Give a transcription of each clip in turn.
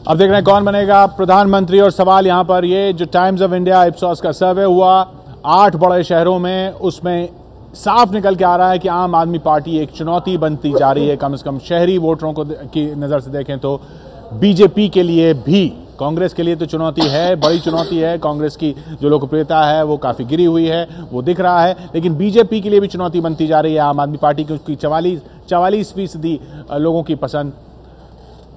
अब देख रहे हैं कौन बनेगा प्रधानमंत्री। और सवाल यहां पर ये जो टाइम्स ऑफ इंडिया इप्सॉस का सर्वे हुआ 8 बड़े शहरों में, उसमें साफ निकल के आ रहा है कि आम आदमी पार्टी एक चुनौती बनती जा रही है। कम से कम शहरी वोटरों को की नजर से देखें तो बीजेपी के लिए भी, कांग्रेस के लिए तो चुनौती है, बड़ी चुनौती है। कांग्रेस की जो लोकप्रियता है वो काफी गिरी हुई है, वो दिख रहा है। लेकिन बीजेपी के लिए भी चुनौती बनती जा रही है आम आदमी पार्टी, क्योंकि 44% लोगों की पसंद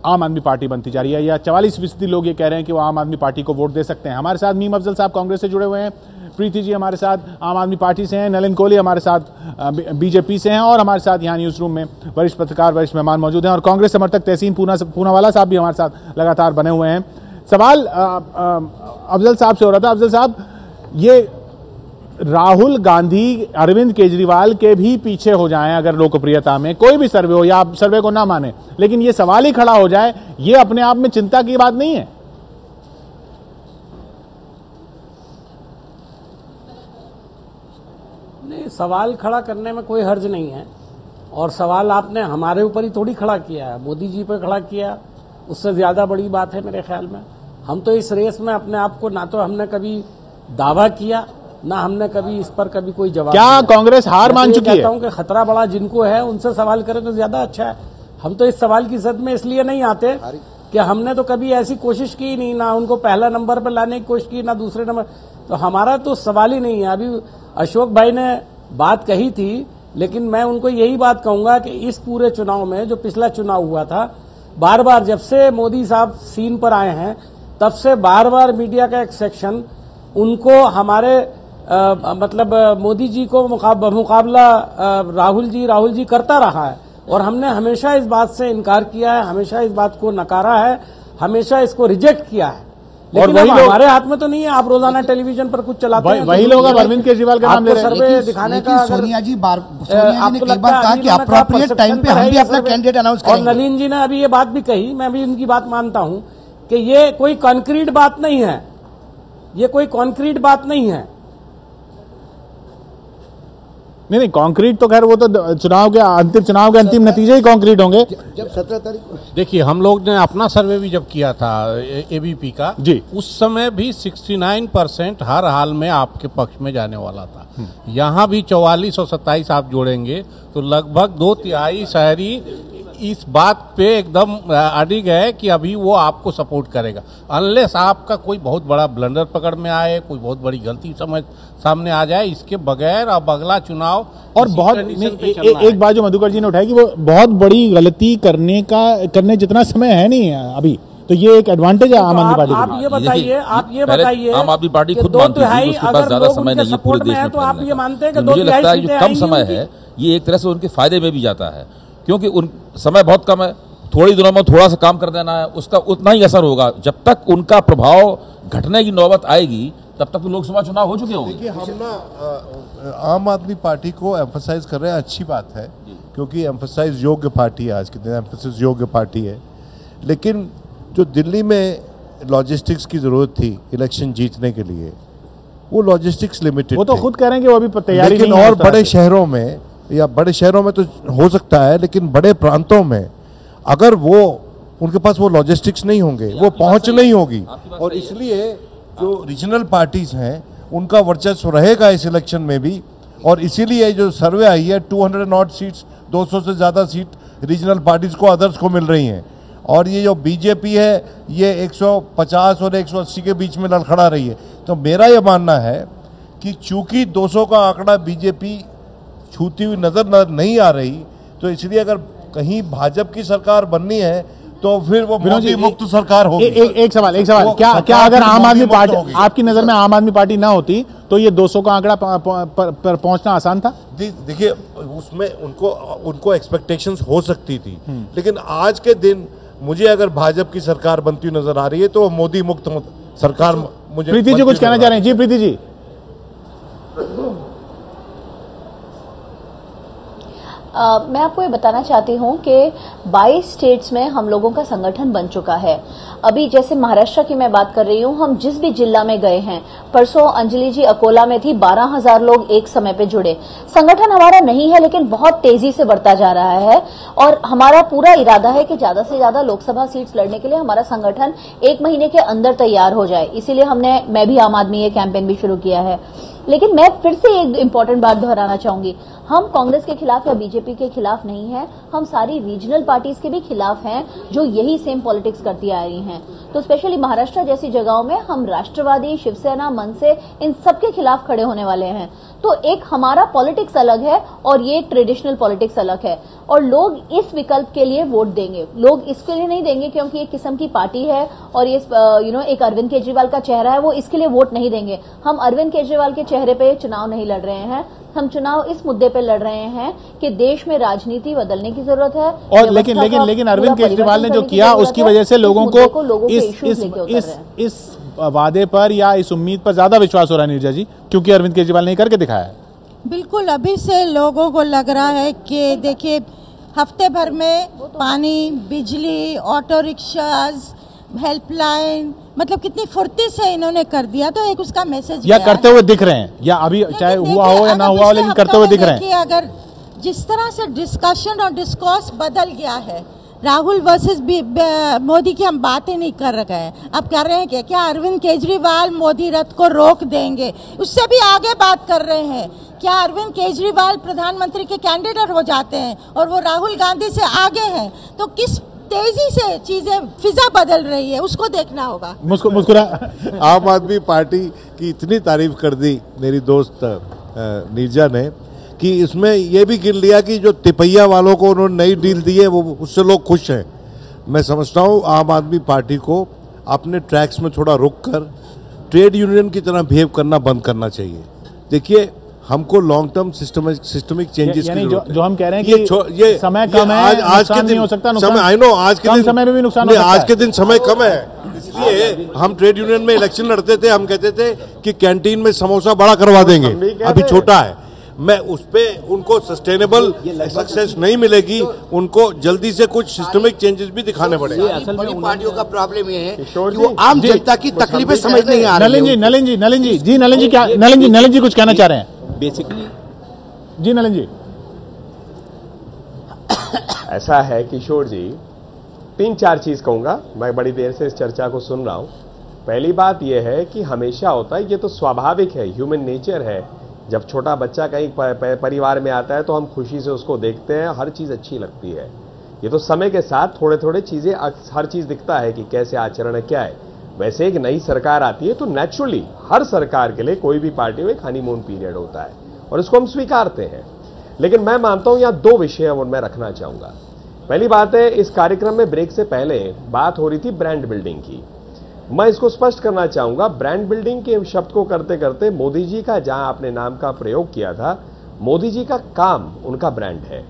आम आदमी पार्टी बनती जा रही है, या 44% लोग ये कह रहे हैं कि वो आम आदमी पार्टी को वोट दे सकते हैं। हमारे साथ मीम अफजल साहब कांग्रेस से जुड़े हुए हैं, प्रीति जी हमारे साथ आम आदमी पार्टी से हैं, नलिन कोहली हमारे साथ बीजेपी से हैं, और हमारे साथ यहाँ न्यूज रूम में वरिष्ठ पत्रकार, वरिष्ठ मेहमान मौजूद हैं, और कांग्रेस समर्थक तहसीन पूनावाला साहब भी हमारे साथ लगातार बने हुए हैं। सवाल अफजल साहब से हो रहा था। अफजल साहब, ये राहुल गांधी अरविंद केजरीवाल के भी पीछे हो जाएं अगर लोकप्रियता में, कोई भी सर्वे हो, या आप सर्वे को ना माने, लेकिन ये सवाल ही खड़ा हो जाए, ये अपने आप में चिंता की बात नहीं है? नहीं, सवाल खड़ा करने में कोई हर्ज नहीं है। और सवाल आपने हमारे ऊपर ही थोड़ी खड़ा किया है, मोदी जी पर खड़ा किया, उससे ज्यादा बड़ी बात है मेरे ख्याल में। हम तो इस रेस में अपने आप को, ना तो हमने कभी दावा किया, ना हमने कभी इस पर कभी कोई जवाब क्या कांग्रेस हार मान चुकी है? कहता हूं कि खतरा बड़ा जिनको है उनसे सवाल करें तो ज्यादा अच्छा है। हम तो इस सवाल की जद में इसलिए नहीं आते कि हमने तो कभी ऐसी कोशिश की नहीं, ना उनको पहला नंबर पर लाने की कोशिश की, ना दूसरे नंबर, तो हमारा तो सवाल ही नहीं है। अभी अशोक भाई ने बात कही थी, लेकिन मैं उनको यही बात कहूंगा कि इस पूरे चुनाव में, जो पिछला चुनाव हुआ था, बार बार जब से मोदी साहब सीन पर आए हैं तब से बार बार मीडिया का एक सेक्शन उनको हमारे मतलब मोदी जी को मुकाबला राहुल जी करता रहा है, और हमने हमेशा इस बात से इनकार किया है, हमेशा इस बात को नकारा है, हमेशा इसको रिजेक्ट किया है। लेकिन अब हमारे हाथ में तो नहीं है। आप रोजाना टेलीविजन पर कुछ चलाते हैं, वही लोग अब अरविंद केजरीवाल का नाम ले रहे हैं। सर्वे दिखाने का सोनिया जी ने कई बार कहा कि अप्रोप्रिएट टाइम पे हम भी अपना कैंडिडेट अनाउंस करेंगे। और नलिन जी ने अभी ये बात भी कही, मैं भी उनकी बात मानता हूं कि ये कोई कॉन्क्रीट बात नहीं है, ये कोई कॉन्क्रीट बात नहीं है। नहीं, कॉन्क्रीट तो खैर वो तो चुनाव के अंतिम नतीजे ही कॉन्क्रीट होंगे। जब 17 तारीख को देखिए, हम लोग ने अपना सर्वे भी जब किया था एबीपी का जी, उस समय भी 69% हर हाल में आपके पक्ष में जाने वाला था। यहाँ भी 44 और 27 आप जोड़ेंगे तो लगभग 2/3 शहरी इस बात पे एकदम अडिग है कि अभी वो आपको सपोर्ट करेगा, अनलेस आपका कोई बहुत बड़ा ब्लंडर पकड़ में आए, कोई बहुत बड़ी गलती समझ सामने आ जाए। इसके बगैर अब अगला चुनाव और बहुत एक बात जो मधुकर जी ने उठाई कि वो बहुत बड़ी गलती करने जितना समय है नहीं है अभी, तो ये एक एडवांटेज है आम आदमी पार्टी को। आप ये बताइए आम आदमी पार्टी खुद मानती है उसके पास ज्यादा समय नहीं है पूरे देश में, तो आप ये मानते हैं कि मुझे लगता है जो कम समय है ये एक तरह से उनके फायदे में भी जाता है, क्योंकि उन समय बहुत कम है, थोड़ी दिनों में थोड़ा सा काम कर देना है, उसका उतना ही असर होगा। जब तक उनका प्रभाव घटने की नौबत आएगी तब तक तो लोकसभा चुनाव हो चुके होंगे। देखिए, हम ना आम आदमी पार्टी को एम्फसाइज कर रहे हैं, अच्छी बात है, क्योंकि एम्फसाइज योग्य पार्टी है, आज के दिन एम्फसाइज योग्य पार्टी है। लेकिन जो दिल्ली में लॉजिस्टिक्स की जरूरत थी इलेक्शन जीतने के लिए, वो लॉजिस्टिक्स लिमिटेड, वो तो खुद कह रहे हैं कि वो अभी तैयारी नहीं। लेकिन और बड़े शहरों में, या बड़े शहरों में तो हो सकता है, लेकिन बड़े प्रांतों में अगर वो उनके पास वो लॉजिस्टिक्स नहीं होंगे, वो पहुंच नहीं होगी, और इसलिए जो रीजनल पार्टीज हैं उनका वर्चस्व रहेगा इस इलेक्शन में भी। और इसीलिए जो सर्वे आई है 200 सीट्स, 200 से ज़्यादा सीट रीजनल पार्टीज को, अदर्स को मिल रही हैं। और ये जो बीजेपी है ये 150 और 180 के बीच में लड़खड़ा रही है। तो मेरा ये मानना है कि चूंकि 200 का आंकड़ा बीजेपी छूती हुई नजर नहीं आ रही, तो इसलिए अगर कहीं भाजपा की सरकार बननी है तो फिर वो मोदी मुक्त सरकार होगी। एक सवाल क्या अगर आम आदमी पार्टी, आपकी नजर में आम आदमी पार्टी ना होती तो ये 200 का आंकड़ा पर पहुंचना आसान था? देखिए, उसमें उनको एक्सपेक्टेशंस हो सकती थी, लेकिन आज के दिन मुझे अगर भाजपा की सरकार बनती हुई नजर आ रही है तो मोदी मुक्त सरकार मुझे। प्रीति जी कुछ कहना चाह रहे हैं? जी प्रीति जी। मैं आपको ये बताना चाहती हूँ कि 22 स्टेट्स में हम लोगों का संगठन बन चुका है। अभी जैसे महाराष्ट्र की मैं बात कर रही हूँ, हम जिस भी जिला में गए हैं, परसों अंजलि जी अकोला में थी, 12,000 लोग एक समय पे जुड़े। संगठन हमारा नहीं है लेकिन बहुत तेजी से बढ़ता जा रहा है और हमारा पूरा इरादा है कि ज्यादा से ज्यादा लोकसभा सीट्स लड़ने के लिए हमारा संगठन 1 महीने के अंदर तैयार हो जाए। इसीलिए मैं भी आम आदमी ये कैंपेन भी शुरू किया है। लेकिन मैं फिर से एक इम्पोर्टेंट बात दोहराना चाहूंगी, हम कांग्रेस के खिलाफ या बीजेपी के खिलाफ नहीं है, हम सारी रीजनल पार्टीज के भी खिलाफ हैं जो यही सेम पॉलिटिक्स करती आ रही हैं। तो स्पेशली महाराष्ट्र जैसी जगहों में हम राष्ट्रवादी, शिवसेना, मनसे, इन सबके खिलाफ खड़े होने वाले हैं। तो एक हमारा पॉलिटिक्स अलग है और ये एक ट्रेडिशनल पॉलिटिक्स अलग है और लोग इस विकल्प के लिए वोट देंगे। लोग इसके लिए नहीं देंगे क्योंकि एक किस्म की पार्टी है और ये एक अरविंद केजरीवाल का चेहरा है, वो इसके लिए वोट नहीं देंगे। हम अरविंद केजरीवाल के चेहरे पे चुनाव नहीं लड़ रहे हैं, हम चुनाव इस मुद्दे पे लड़ रहे हैं कि देश में राजनीति बदलने की जरूरत है। और लेकिन अरविंद केजरीवाल ने जो किया उसकी वजह से लोगों को इस वादे पर या इस उम्मीद पर ज्यादा विश्वास हो रहा है नीरजा जी, क्योंकि अरविंद केजरीवाल ने करके दिखाया है। बिल्कुल, अभी से लोगों को लग रहा है कि देखिए हफ्ते भर में पानी, बिजली, ऑटो रिक्शाज, हेल्पलाइन, मतलब कितनी फुर्ती से इन्होंने कर दिया। तो एक उसका मैसेज या करते हुए दिख रहे हैं, या अभी चाहे हुआ हो या ना हुआ हो लेकिन करते हुए दिख रहे हैं। अगर जिस तरह से डिस्कशन और डिस्कोर्स बदल गया है, राहुल वर्सेस मोदी की हम बातें नहीं कर रहे हैं, अब कर रहे हैं कि क्या अरविंद केजरीवाल मोदी रथ को रोक देंगे, उससे भी आगे बात कर रहे हैं। क्या अरविंद केजरीवाल प्रधानमंत्री के कैंडिडेट हो जाते हैं और वो राहुल गांधी से आगे हैं, तो किस तेजी से चीजें फिजा बदल रही है उसको देखना होगा। मुस्कुरा आम आदमी पार्टी की इतनी तारीफ कर दी मेरी दोस्त नीरजा ने कि इसमें यह भी गिन लिया कि जो तिपैया वालों को उन्होंने नई डील दी है वो उससे लोग खुश हैं। मैं समझता हूँ आम आदमी पार्टी को अपने ट्रैक्स में थोड़ा रुक कर ट्रेड यूनियन की तरह बिहेव करना बंद करना चाहिए। देखिए, हमको लॉन्ग टर्म सिस्टमिक चेंजेस की जरूरत है। जो हम कह रहे हैं कि ये समय कम है, आज के दिन नहीं हो सकता नुकसान। आई नो आज के दिन समय में भी नुकसान हो सकता है। आज के दिन समय कम है, इसलिए हम ट्रेड यूनियन में इलेक्शन लड़ते थे, हम कहते थे कि कैंटीन में समोसा बड़ा करवा देंगे, अभी छोटा है। मैं उस पे उनको सस्टेनेबल सक्सेस नहीं मिलेगी, उनको जल्दी से कुछ सिस्टमिक चेंजेस भी दिखाने पड़ेंगे। बड़ी पार्टियों का प्रॉब्लम ये है कि वो आम जनता की तकलीफें समझ नहीं आ रही है। नलिन जी कुछ कहना चाह रहे हैं बेसिकली। जी नलिन जी, ऐसा है किशोर जी, 3-4 चीज कहूंगा। मैं बड़ी देर से इस चर्चा को सुन रहा हूं। पहली बात यह है कि हमेशा होता है, ये तो स्वाभाविक है, ह्यूमन नेचर है। जब छोटा बच्चा कहीं परिवार में आता है तो हम खुशी से उसको देखते हैं, हर चीज अच्छी लगती है। ये तो समय के साथ थोड़े थोड़े चीजें, हर चीज दिखता है कि कैसे आचरण है, क्या है। वैसे एक नई सरकार आती है तो नेचुरली हर सरकार के लिए कोई भी पार्टी में एक हनीमून पीरियड होता है और इसको हम स्वीकारते हैं। लेकिन मैं मानता हूं यहां 2 विषय मैं रखना चाहूंगा। पहली बात है, इस कार्यक्रम में ब्रेक से पहले बात हो रही थी ब्रांड बिल्डिंग की। मैं इसको स्पष्ट करना चाहूंगा, ब्रांड बिल्डिंग के शब्द को करते करते मोदी जी का जहां आपने नाम का प्रयोग किया था, मोदी जी का काम उनका ब्रांड है।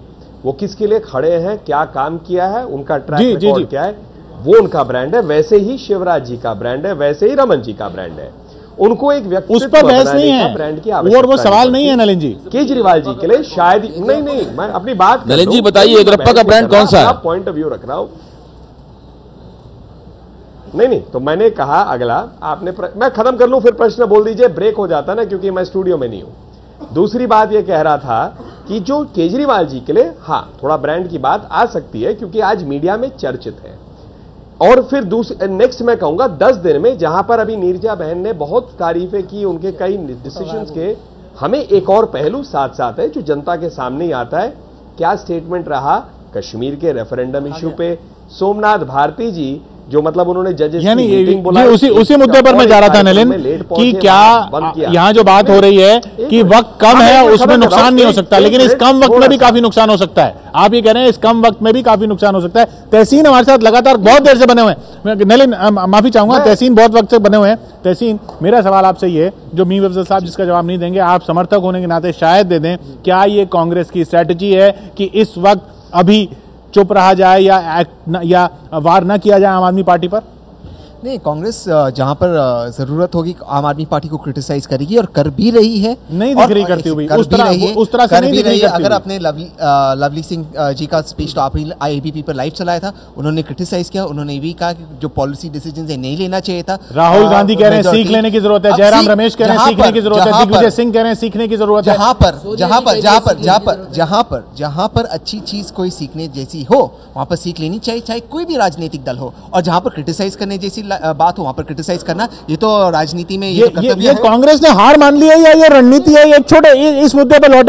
वो किसके लिए खड़े हैं, क्या काम किया है, उनका ट्रैक रिकॉर्ड क्या है, वो उनका ब्रांड है। वैसे ही शिवराज जी का ब्रांड है, वैसे ही रमन जी का ब्रांड है। उनको एक व्यक्तित्व बनाने का ब्रांड की आवश्यकता और वो सवाल नहीं है नलिन जी। केजरीवाल जी के लिए शायद नहीं, मैं अपनी बात नलिन जी बताइए, येदियुरप्पा का ब्रांड कौन सा है? पॉइंट ऑफ व्यू रख रहा हूं। नहीं, तो मैंने कहा अगला आपने मैं खत्म कर लूं फिर प्रश्न बोल दीजिए, ब्रेक हो जाता ना, क्योंकि मैं स्टूडियो में नहीं हूं। दूसरी बात यह कह रहा था कि जो केजरीवाल जी के लिए हाँ थोड़ा ब्रांड की बात आ सकती है क्योंकि आज मीडिया में चर्चित है। और फिर नेक्स्ट मैं कहूंगा 10 दिन में, जहां पर अभी नीरजा बहन ने बहुत तारीफें की उनके कई डिसीजंस के, हमें एक और पहलू साथ साथ है जो जनता के सामने ही आता है। क्या स्टेटमेंट रहा कश्मीर के रेफरेंडम इश्यू पे? सोमनाथ भारती जी जो मतलब उन्होंने जजेस की मीटिंग बुलाई, उसी मुद्दे पर मैं जा रहा था नलिन कि क्या यहाँ जो बात हो रही है कि वक्त कम है उसमें नुकसान नहीं हो सकता, लेकिन इस कम वक्त में भी काफी नुकसान हो सकता है। आप ये कह रहे हैं इस कम वक्त में भी काफी नुकसान हो सकता है। तहसीन हमारे साथ लगातार बहुत देर से बने हुए हैं। नलिन माफी चाहूंगा, तहसीन बहुत वक्त से बने हुए हैं। तहसीन, मेरा सवाल आपसे ये, जो मीर अफजल साहब जिसका जवाब नहीं देंगे, आप समर्थक होने के नाते शायद दे दें, क्या ये कांग्रेस की स्ट्रैटेजी है कि इस वक्त अभी चुप रहा जाए या वार न किया जाए आम आदमी पार्टी पर? नहीं, कांग्रेस जहां पर जरूरत होगी आम आदमी पार्टी को क्रिटिसाइज करेगी और कर भी रही है। नहीं दिख रही करती हुई, उस तरह से नहीं दिख रही। अगर आपने लवली सिंह जी का स्पीच तो आपने ABP पर लाइव चलाया था, उन्होंने क्रिटिसाइज किया, उन्होंने ये भी कहा कि जो पॉलिसी डिसीजन है नहीं लेना चाहिए था। राहुल गांधी कह रहे हैं सीख लेने की जरूरत है, जयराम रमेश कह रहे हैं सीखने की जरूरत है, दिग्विजय सिंह कह रहे हैं सीखने की जरूरत है। जहां पर अच्छी चीज कोई सीखने जैसी हो वहां पर सीख लेनी चाहिए, चाहे कोई भी राजनीतिक दल हो। और जहां पर क्रिटिसाइज करने जैसी बात हो वहां पर क्रिटिसाइज करना, ये तो राजनीति में ये कांग्रेस ने हार मान ली है या ये रणनीति है? एक छोटे इस मुद्दे पर लौटे